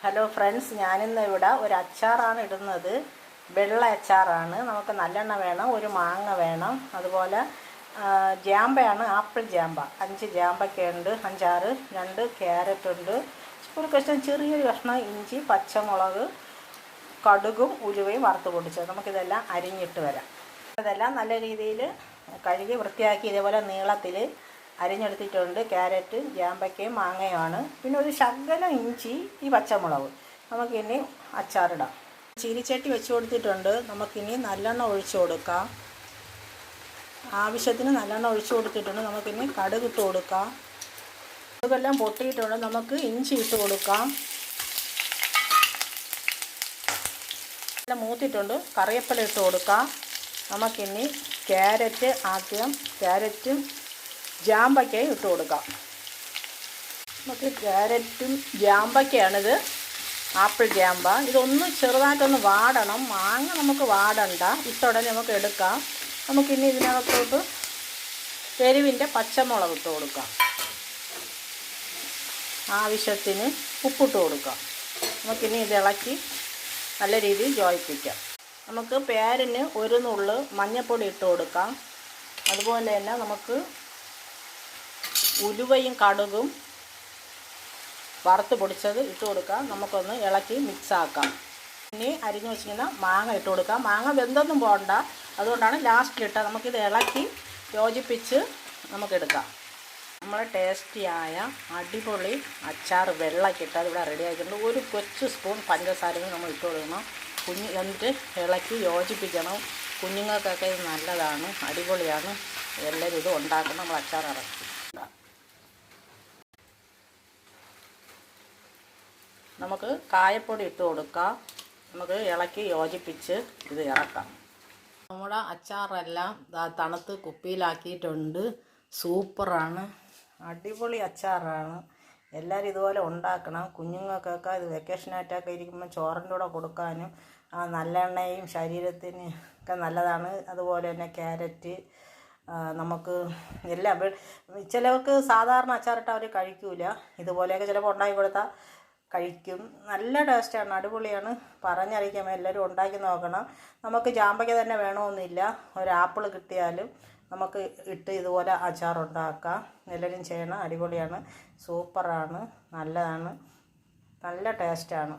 Hello friends, ഞാനിന്ന് ഇവിടെ ഒരു അച്ചാറാണ് ഇടുന്നത്. വെള്ള അച്ചാറാണ്. നമുക്ക് നല്ലെണ്ണ വേണം, ഒരു മാങ്ങ വേണം, അതുപോലെ ജാമ്പയാണ്, ആപ്പിൾ ജാമ്പ 5 ജാമ്പയ്ക്കുണ്ട്, 5-6, 2 ക്യാരറ്റ് ഉണ്ട്, ഒരു കഷ്ണം ചെറിയൊരു കഷ്ണം ഇഞ്ചി, പച്ചമുളക്, കടുകും ഉലുവയും വറുത്ത് പൊടിച്ചത്. നമുക്കിതെല്ലാം അരിഞ്ഞിട്ട് വരാം. ഇതെല്ലാം നല്ല രീതിയിൽ കഴുകി വൃത്തിയാക്കി ഇതേപോലെ നീളത്തിൽ അരിഞ്ഞെടുത്തിട്ടുണ്ട്. ക്യാരറ്റ്, ജാമ്പയ്ക്കയും മാങ്ങയുമാണ്. പിന്നെ ഒരു ശകലം ഇഞ്ചി, ഈ പച്ചമുളക്. നമുക്കിനി അച്ചാറിടാം. ചീനിച്ചട്ടി വെച്ച് കൊടുത്തിട്ടുണ്ട്. നമുക്കിനി നല്ലെണ്ണ ഒഴിച്ചു കൊടുക്കാം. ആവശ്യത്തിന് നല്ലെണ്ണ ഒഴിച്ചു കൊടുത്തിട്ടുണ്ട്. നമുക്കിനി കടുക് ഇട്ട് കൊടുക്കാം. കടുകെല്ലാം പൊട്ടിയിട്ടുണ്ട്. നമുക്ക് ഇഞ്ചി ഇട്ട് കൊടുക്കാം. എല്ലാം മൂത്തിട്ടുണ്ട്. കറിവേപ്പില ഇട്ട് കൊടുക്കാം. നമുക്കിനി ക്യാരറ്റും ജാമ്പയ്ക്കയും ഇട്ട് കൊടുക്കാം. നമുക്ക് ക്യാരറ്റും ജാമ്പയ്ക്കയാണിത്, ആപ്പിൾ ജാമ്പ. ഇതൊന്ന് ചെറുതായിട്ടൊന്ന് വാടണം. മാങ്ങ നമുക്ക് വാടണ്ട, ഇട്ടുടനെ നമുക്ക് എടുക്കാം. നമുക്കിനി ഇതിനകത്തോട്ട് എരിവിൻ്റെ പച്ചമുളക് ഇട്ട് കൊടുക്കാം. ആവശ്യത്തിന് ഉപ്പിട്ട് കൊടുക്കാം. നമുക്കിനി ഇത് ഇളക്കി നല്ല രീതിയിൽ യോജിപ്പിക്കാം. നമുക്ക് പേരിന് ഒരു നുള്ള് മഞ്ഞൾപ്പൊടി ഇട്ട് കൊടുക്കാം. അതുപോലെ തന്നെ നമുക്ക് ഉലുവയും കടുകും വറുത്ത് പൊടിച്ചത് ഇട്ട് കൊടുക്കാം. നമുക്കൊന്ന് ഇളക്കി മിക്സാക്കാം. ഇനി അരിഞ്ഞു വെച്ചിരിക്കുന്ന മാങ്ങ ഇട്ട് കൊടുക്കാം. മാങ്ങ വെന്തൊന്നും പോകണ്ട, അതുകൊണ്ടാണ് ലാസ്റ്റിലിട്ട്. നമുക്കിത് ഇളക്കി യോജിപ്പിച്ച് നമുക്കെടുക്കാം. നമ്മളെ ടേസ്റ്റിയായ അടിപൊളി അച്ചാർ വെള്ളക്കിട്ട് അതിവിടെ റെഡി ആക്കിയിട്ടുണ്ട്. ഒരു കൊച്ചു സ്പൂൺ പഞ്ചസാരയും നമ്മൾ ഇട്ട് കൊടുക്കണം. എന്നിട്ട് ഇളക്കി യോജിപ്പിക്കണം. കുഞ്ഞുങ്ങൾക്കൊക്കെ ഇത് നല്ലതാണ്, അടിപൊളിയാണ്. എല്ലാവരും ഇത് ഉണ്ടാക്കണം. നമ്മൾ അച്ചാർ ഇറക്കി നമുക്ക് കായപ്പൊടി ഇട്ട് കൊടുക്കാം. നമുക്ക് ഇളക്കി യോജിപ്പിച്ച് ഇത് ഇറക്കാം. നമ്മുടെ അച്ചാറെല്ലാം തണുത്ത് കുപ്പിയിലാക്കിയിട്ടുണ്ട്. സൂപ്പറാണ്, അടിപൊളി അച്ചാറാണ്. എല്ലാവരും ഇതുപോലെ ഉണ്ടാക്കണം. കുഞ്ഞുങ്ങൾക്കൊക്കെ ഇത് വെക്കേഷനായിട്ടൊക്കെ ഇരിക്കുമ്പോൾ ചോറിൻ്റെ കൂടെ കൊടുക്കാനും നല്ലെണ്ണയും ശരീരത്തിന് ഒക്കെ നല്ലതാണ്. അതുപോലെ തന്നെ ക്യാരറ്റ് നമുക്ക് എല്ലാം ചിലവർക്ക് സാധാരണ അച്ചാറിട്ട് അവർ കഴിക്കില്ല. ഇതുപോലെയൊക്കെ ചിലപ്പോൾ ഉണ്ടാക്കി കൊടുത്താൽ കഴിക്കും. നല്ല ടേസ്റ്റാണ്, അടിപൊളിയാണ്, പറഞ്ഞറിയിക്കാൻ. എല്ലാവരും ഉണ്ടാക്കി നോക്കണം. നമുക്ക് ജാമ്പയ്ക്ക തന്നെ വേണമെന്നില്ല, ഒരു ആപ്പിൾ കിട്ടിയാലും നമുക്ക് ഇട്ട് ഇതുപോലെ അച്ചാറുണ്ടാക്കാം. എല്ലാവരും ചെയ്യണം, അടിപൊളിയാണ്, സൂപ്പറാണ്, നല്ലതാണ്, നല്ല ടേസ്റ്റാണ്.